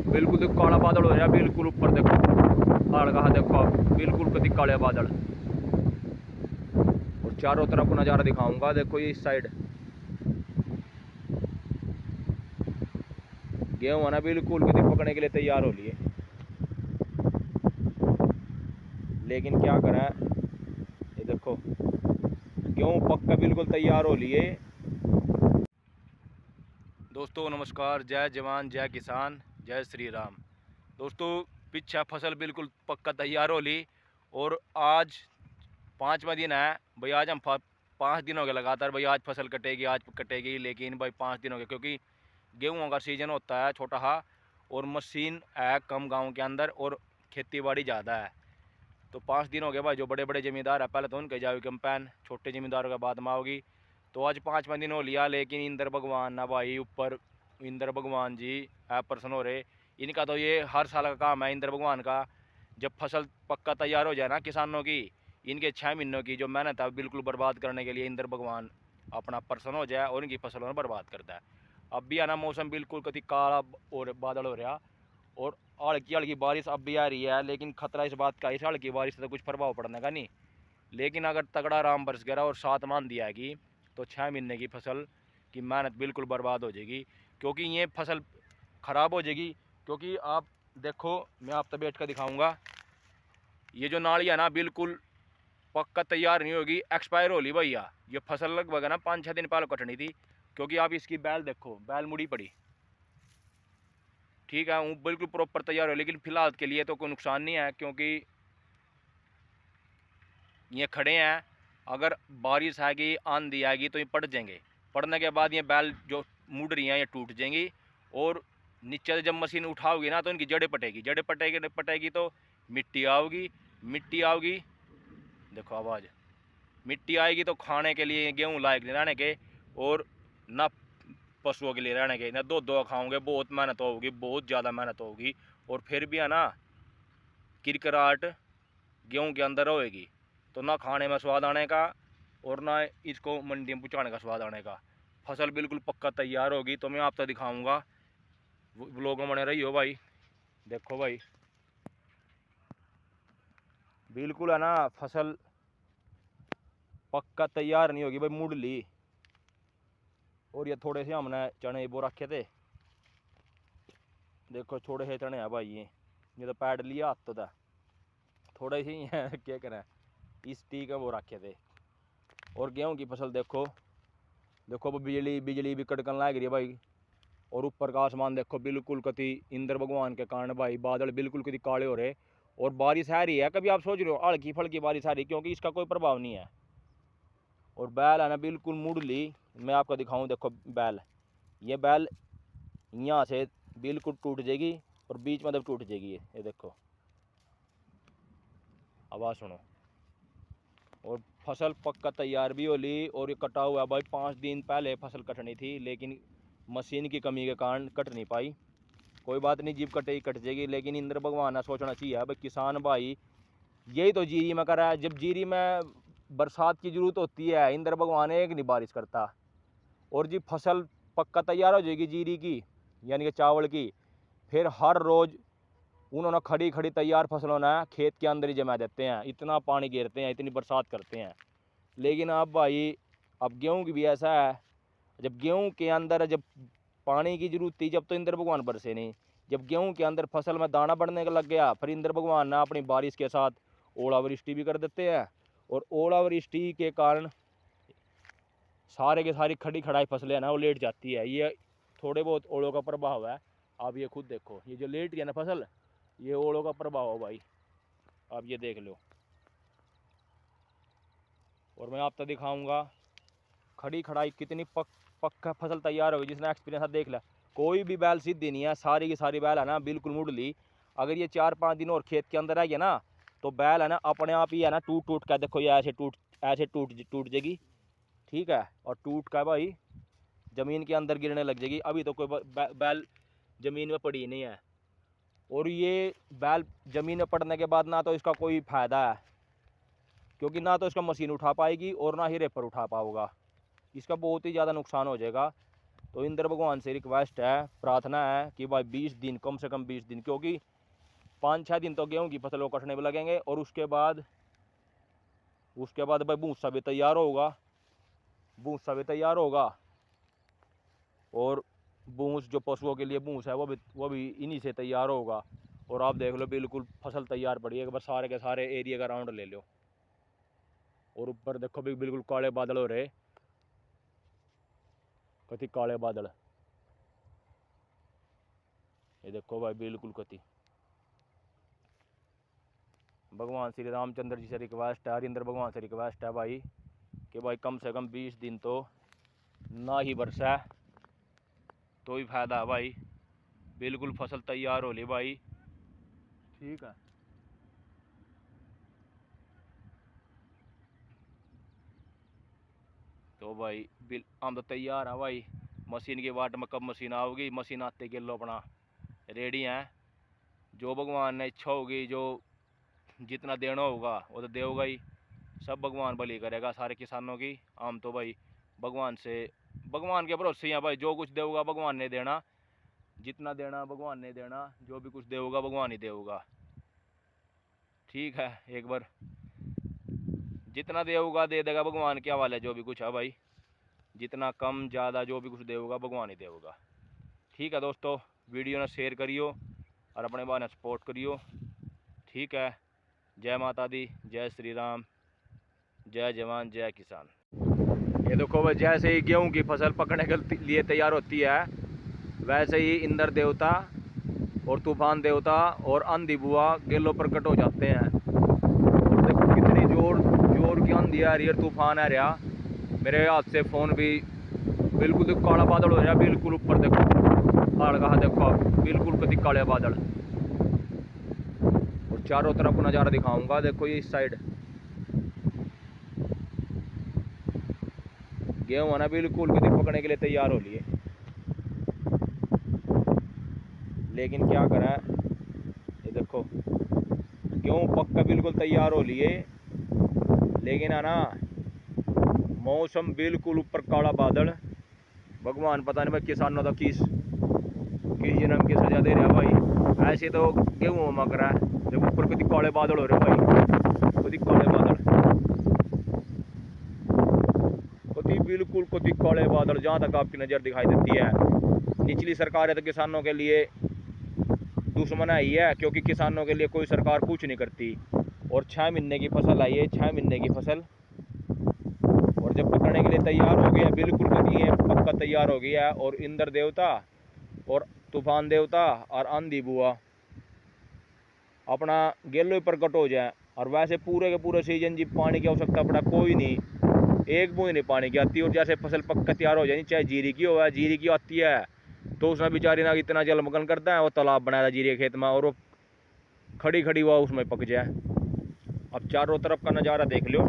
बिल्कुल देखो काला बादल हो रहा है, बिल्कुल ऊपर देखो हाड़ कहा देखो आप, बिल्कुल कति काले बादल। और चारों तरफ नज़ारा दिखाऊंगा, देखो ये इस साइड गेहूँ है ना बिल्कुल कति पकने के लिए तैयार हो लिए, लेकिन क्या करें, ये देखो गेहूँ पक के बिल्कुल तैयार हो लिए। दोस्तों नमस्कार, जय जवान जय किसान जय श्री राम। दोस्तों पीछे फसल बिल्कुल पक्का तैयार हो ली और आज 5वां दिन है भाई। आज हम 5 दिन हो गए लगातार भाई, आज फसल कटेगी आज कटेगी, लेकिन भाई 5 दिन हो गए क्योंकि गेहूँ का सीज़न होता है छोटा हा और मशीन है कम गाँव के अंदर और खेती बाड़ी ज़्यादा है। तो 5 दिन हो गए भाई। जो बड़े बड़े ज़मींदार है पहले तो उनके जाओगी कंपेन, छोटे ज़मींदारों के बाद में आओगी। तो आज 5वां दिन हो लिया, लेकिन इंद्र भगवान ना भाई ऊपर, इंद्र भगवान जी है प्रसन्न हो रहे। इनका तो ये हर साल का काम है इंद्र भगवान का। जब फसल पक्का तैयार हो जाए ना किसानों की, इनके 6 महीनों की जो मेहनत है बिल्कुल बर्बाद करने के लिए इंद्र भगवान अपना प्रसन्न हो जाए और इनकी फसलों में बर्बाद करता है। अब भी आना मौसम बिल्कुल कति काला और बादल हो रहा और हल्की हल्की बारिश अब भी आ रही है, लेकिन खतरा इस बात का, इस हल्की बारिश से तो कुछ प्रभाव पड़ने का नहीं। लेकिन अगर तगड़ा राम बरस गया और 7 मान दिया कि तो 6 महीने की फसल की मेहनत बिल्कुल बर्बाद हो जाएगी, क्योंकि ये फसल ख़राब हो जाएगी। क्योंकि आप देखो, मैं आप तक बैठ कर दिखाऊंगा, ये जो नाली है ना बिल्कुल पक्का तैयार नहीं होगी, एक्सपायर हो ली भैया। ये फसल लगभग है ना 5-6 दिन पहले कटनी थी, क्योंकि आप इसकी बैल देखो, बैल मुड़ी पड़ी, ठीक है वो बिल्कुल प्रॉपर तैयार हो। लेकिन फिलहाल के लिए तो कोई नुकसान नहीं है, क्योंकि ये खड़े हैं। अगर बारिश आएगी आंधी आएगी तो ये पड़ जाएंगे, पड़ने के बाद ये बैल जो मुड़ रही हैं ये टूट जाएंगी और नीचे से जब मशीन उठाओगी ना तो इनकी जड़ें पटेगी, जड़ें पटेगी पटेगी तो मिट्टी आओगी, मिट्टी आओगी देखो आवाज़, मिट्टी आएगी तो खाने के लिए गेहूँ लायक नहीं रहने के और ना पशुओं के लिए रहने के, ना दो खाओगे, बहुत मेहनत होगी, बहुत ज़्यादा मेहनत होगी। और फिर भी है ना किरकराहट गेहूँ के अंदर होएगी, तो ना खाने में स्वाद आने का और ना इसको मंडी में पहुँचाने का स्वाद आने का। फसल बिल्कुल पक्का तैयार होगी तो मैं आपको दिखाऊंगा, व्लॉग में बने रही हो भाई। देखो भाई बिल्कुल है ना फसल पक्का तैयार नहीं होगी भाई, मुड़ ली। और ये थोड़े से हमने चने वो रखे थे, देखो थोड़े से चने हैं भाई, ये तो पैड लिया हाथ तो था, थोड़े से ही हैं क्या करें, इस टीक वो रखे थे। और गेहूँ की फसल देखो, देखो वो बिजली बिजली भी कड़कन लग रही है भाई। और ऊपर का आसमान देखो बिल्कुल कति इंद्र भगवान के कारण भाई बादल बिल्कुल कति काले हो रहे और बारिश आ रही है। कभी आप सोच रहे हो हल्की फल्की बारिश आ रही, क्योंकि इसका कोई प्रभाव नहीं है। और बैल है ना बिल्कुल मुड़ ली, मैं आपको दिखाऊं, देखो बैल, ये बैल यहाँ से बिल्कुल टूट जाएगी और बीच में तब टूट जाएगी, ये देखो आवाज़ सुनो। और फसल पक्का तैयार भी हो ली और ये कटा हुआ भाई, 5 दिन पहले फसल कटनी थी, लेकिन मशीन की कमी के कारण कट नहीं पाई। कोई बात नहीं, जीप कटेगी कट जाएगी, लेकिन इंद्र भगवान ने सोचना चाहिए भाई किसान भाई, यही तो जीरी में करा है। जब जीरी में बरसात की जरूरत होती है, इंद्र भगवान एक नहीं बारिश करता। और जी फसल पक्का तैयार हो जाएगी जीरी की यानी कि चावल की, फिर हर रोज़ उन्होंने खड़ी खड़ी तैयार फसलों ने खेत के अंदर ही जमा देते हैं, इतना पानी गिरते हैं, इतनी बरसात करते हैं। लेकिन अब भाई अब गेहूँ की भी ऐसा है, जब गेहूँ के अंदर जब पानी की जरूरत थी जब तो इंद्र भगवान बरसे नहीं, जब गेहूँ के अंदर फसल में दाना बढ़ने का लग गया फिर इंद्र भगवान ने अपनी बारिश के साथ ओलावृष्टि भी कर देते हैं। और ओलावृष्टि के कारण सारे के सारी खड़ी खड़ाई फसलें है ना वो लेट जाती है। ये थोड़े बहुत ओलों का प्रभाव है, आप ये खुद देखो, ये जो लेट गया ना फसल, ये ओलों का प्रभाव है भाई, आप ये देख लो। और मैं आपको दिखाऊंगा खड़ी खड़ाई कितनी पक्का फसल तैयार होगी, जिसने एक्सपीरियंस है देख ला। कोई भी बैल सीधी नहीं है, सारी की सारी बैल है ना बिल्कुल मुड़ ली। अगर ये 4-5 दिन और खेत के अंदर आ गया ना तो बैल है ना अपने आप ही है ना टूट टूट कर, देखो ये ऐसे टूट जाएगी, ठीक है। और टूट कर भाई ज़मीन के अंदर गिरने लग जाएगी। अभी तो कोई बैल ज़मीन में पड़ी नहीं है। और ये बैल ज़मीन में पड़ने के बाद ना तो इसका कोई फ़ायदा है, क्योंकि ना तो इसका मशीन उठा पाएगी और ना ही रेपर उठा पाओगा, इसका बहुत ही ज़्यादा नुकसान हो जाएगा। तो इंद्र भगवान से रिक्वेस्ट है, प्रार्थना है कि भाई 20 दिन, कम से कम 20 दिन, क्योंकि 5-6 दिन तो गेहूँ की फसल को कटने में लगेंगे और उसके बाद भाई भूसा भी तैयार होगा, भूसा भी तैयार होगा। और भूस जो पशुओं के लिए भूस है वो भी इन्हीं से तैयार होगा। और आप देख लो बिल्कुल फसल तैयार पड़ी है, एक बार सारे के सारे एरिया का राउंड ले लो। और ऊपर देखो भी बिल्कुल काले बादल हो रहे, कति काले बादल, ये देखो भाई बिल्कुल कति। भगवान श्री रामचंद्र जी से रिक्वेस्ट है, हरिंद्र भगवान से रिक्वेस्ट है भाई कि भाई कम से कम 20 दिन तो ना ही बरसा तो ही फायदा है भाई। बिल्कुल फसल तैयार हो ली भाई, ठीक है। तो भाई हम तो तैयार है भाई, मशीन की वाट में कब मशीन आओगी, मशीन आते के लो अपना रेडी हैं। जो भगवान ने इच्छा होगी, जो जितना देना होगा वो तो देगा ही, सब भगवान भली करेगा सारे किसानों की। हम तो भाई भगवान के भरोसे हैं भाई, जो कुछ देगा भगवान ने देना, जितना देना भगवान ने देना, जो भी कुछ देगा भगवान ही देगा, ठीक है। एक बार जितना देगा दे देगा भगवान के हवाले, जो भी कुछ है भाई, जितना कम ज़्यादा जो भी कुछ देगा भगवान ही देगा, ठीक है। दोस्तों वीडियो ने शेयर करियो और अपने बारे में सपोर्ट करियो, ठीक है। जय माता दी, जय श्री राम, जय जवान जय किसान। ये देखो भाई, जैसे ही गेहूं की फसल पकने के लिए तैयार होती है, वैसे ही इंद्र देवता और तूफान देवता और आंधी बुआ गेलों प्रकट हो जाते हैं। और देखो कितनी जोर की आंधी आ रही है, तूफान आ रहा। मेरे हाथ से फ़ोन भी बिल्कुल देखो काला बादल हो रहा है, बिल्कुल ऊपर देखो हाड़ कहा देखो, बिल्कुल कति काले बादल। और चारों तरफ नज़ारा दिखाऊंगा, देखो ये इस साइड गेहूँ है ना, बिल्कुल कति पकने के लिए तैयार हो लिए। लेकिन क्या करा, ये देखो गेहूँ पक्का बिल्कुल तैयार हो लिए, लेकिन है ना मौसम बिल्कुल ऊपर काला बादल। भगवान पता नहीं भाई किसानों का किस जन्म की सजा दे रहा भाई। ऐसे तो गेहूँ मक रहा है, जब ऊपर कभी काले बादल हो रहे भाई, कभी काले बादल, कभी बिल्कुल कभी काले बादल, जहाँ तक आपकी नज़र दिखाई देती है। निचली सरकार है तो किसानों के लिए दुश्मन ही है, क्योंकि किसानों के लिए कोई सरकार कुछ नहीं करती। और 6 महीने की फसल आई है, 6 महीने की फसल, और जब पकड़ने के लिए तैयार हो गया, बिल्कुल कभी है पक्का तैयार हो गया है। और इंद्र देवता और तूफान देवता और आंधी बुआ अपना गेलो प्रकट हो जाए। और वैसे पूरे के पूरे सीजन जी पानी की आवश्यकता पड़ा कोई नहीं, एक बूंद नहीं पानी की आती। और जैसे फसल पक्का तैयार हो जाए, चाहे जीरी की हो, जीरी की आती है तो उसमें बेचारी ना इतना जलमग्न करता है, वो तालाब बनाया था जीरे के खेत में, और वो खड़ी खड़ी हुआ उसमें पक जाए। अब चारों तरफ का नज़ारा देख लो,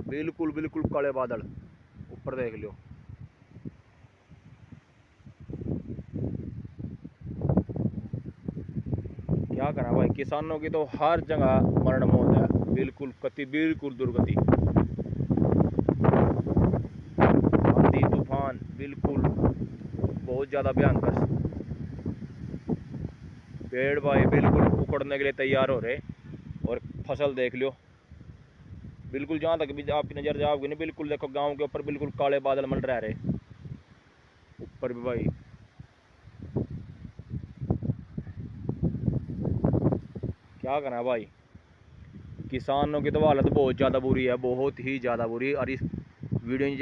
बिल्कुल बिल्कुल काले बादल, ऊपर देख लो। क्या करा भाई, किसानों की तो हर जगह मरण मौत है, बिल्कुल कति बिल्कुल दुर्गति, आंधी तूफान बिल्कुल बहुत ज़्यादा भयंकर। पेड़ भाई बिल्कुल उखड़ने के लिए तैयार हो रहे, और फसल देख लो बिल्कुल, जहाँ तक भी आपकी नज़र जाओगे नहीं, बिल्कुल देखो गांव के ऊपर बिल्कुल काले बादल मंड रहे, ऊपर भी भाई। क्या करना भाई, किसानों की तो हालत बहुत ज़्यादा बुरी है, बहुत ही ज़्यादा बुरी। और इस वीडियो